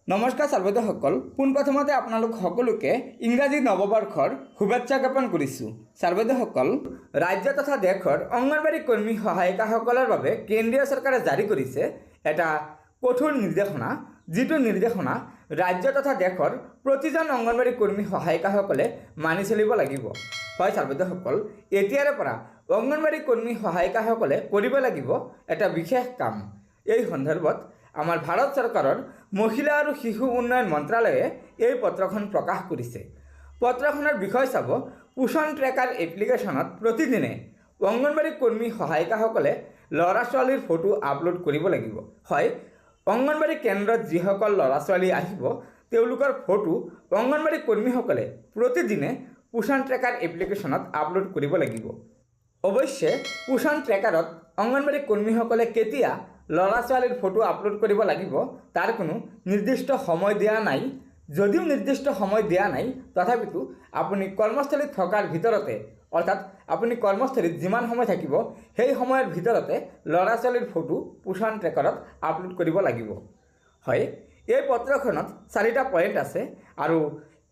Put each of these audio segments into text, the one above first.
নমস্কাৰ ছাৰ্বৈদসকল, পোনপ্ৰথমতে আপোনালোক সকলোকে ইংৰাজী নৱবৰ্ষৰ শুভেচ্ছা জ্ঞাপন কৰিছোঁ। ছাৰ্বৈদসকল, ৰাজ্য তথা দেশৰ অংগনবাড়ী কৰ্মী সহায়িকাসকলৰ বাবে কেন্দ্ৰীয় চৰকাৰে জাৰি কৰিছে এটা কঠোৰ নিৰ্দেশনা, যিটো নিৰ্দেশনা ৰাজ্য তথা দেশৰ প্ৰতিজন অংগনবাড়ী কৰ্মী সহায়িকাসকলে মানি চলিব লাগিব। হয় ছাৰ্বৈদসকল, এতিয়াৰে পৰা অংগনবাড়ী কৰ্মী সহায়িকাসকলে কৰিব লাগিব এটা বিশেষ কাম। এই সন্দৰ্ভত আমাৰ ভাৰত চৰকাৰৰ মহিলা আৰু শিশু উন্নয়ন মন্ত্ৰালয়ে এই পত্ৰখন প্ৰকাশ কৰিছে। পত্ৰখনৰ বিষয় চাব, পোষণ ট্ৰেকাৰ এপ্লিকেশ্যনত প্ৰতিদিনে অংগনবাড়ী কৰ্মী সহায়িকাসকলে ল'ৰা ছোৱালীৰ ফটো আপলোড কৰিব লাগিব। হয়, অংগনবাড়ী কেন্দ্ৰত যিসকল ল'ৰা ছোৱালী আহিব তেওঁলোকৰ ফটো অংগনবাড়ী কৰ্মীসকলে প্ৰতিদিনে পোষণ ট্ৰেকাৰ এপ্লিকেশ্যনত আপলোড কৰিব লাগিব। অৱশ্যে পোষণ ট্ৰেকাৰত অংগনবাড়ী কৰ্মীসকলে কেতিয়া ল'ৰা ছোৱালীৰ ফটো আপলোড কৰিব লাগিব তাৰ কোনো নিৰ্দিষ্ট সময় দিয়া নাই। যদিও নিৰ্দিষ্ট সময় দিয়া নাই, তথাপিতো আপুনি কৰ্মস্থলীত থকাৰ ভিতৰতে, অৰ্থাৎ আপুনি কৰ্মস্থলীত যিমান সময় থাকিব সেই সময়ৰ ভিতৰতে ল'ৰা ছোৱালীৰ ফটো পোষণ ট্ৰেকাৰত আপলোড কৰিব লাগিব। হয়, এই পত্ৰখনত 4টা পইণ্ট আছে আৰু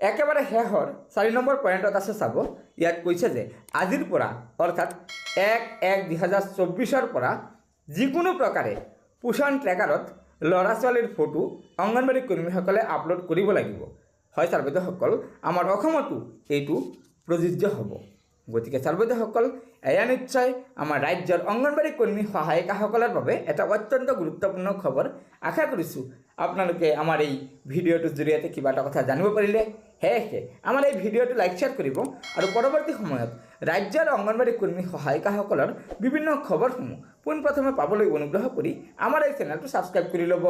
একেবাৰে শেষৰ 4 নম্বৰ পইণ্টত আছে চাব, ইয়াত কৈছে যে আজিৰ পৰা অৰ্থাৎ 1/1/2024 পৰা যিকোনো প্ৰকাৰে পোষণ ট্ৰেকাৰত ল'ৰা ছোৱালীৰ ফটো অংগনবাড়ী কৰ্মীসকলে আপলোড কৰিব লাগিব। হয় ছাৰ্বৈদসকল, আমাৰ অসমতো এইটো প্ৰযোজ্য হ'ব। গতিকে ছাৰ্বৈদসকল, এয়া নিশ্চয় আমাৰ ৰাজ্যৰ অংগনবাড়ী কৰ্মী সহায়িকাসকলৰ বাবে এটা অত্যন্ত গুৰুত্বপূৰ্ণ খবৰ। আশা কৰিছোঁ আপোনালোকে আমাৰ এই ভিডিঅ'টোৰ জৰিয়তে কিবা এটা কথা জানিব পাৰিলে। সেয়েহে আমাৰ এই ভিডিঅ'টো লাইক শ্বেয়াৰ কৰিব আৰু পৰৱৰ্তী সময়ত ৰাজ্যৰ অংগনবাড়ী কৰ্মী সহায়িকাসকলৰ বিভিন্ন খবৰসমূহ পোনপ্ৰথমে পাবলৈ অনুগ্ৰহ কৰি আমাৰ এই চেনেলটো ছাবস্ক্ৰাইব কৰি ল'ব।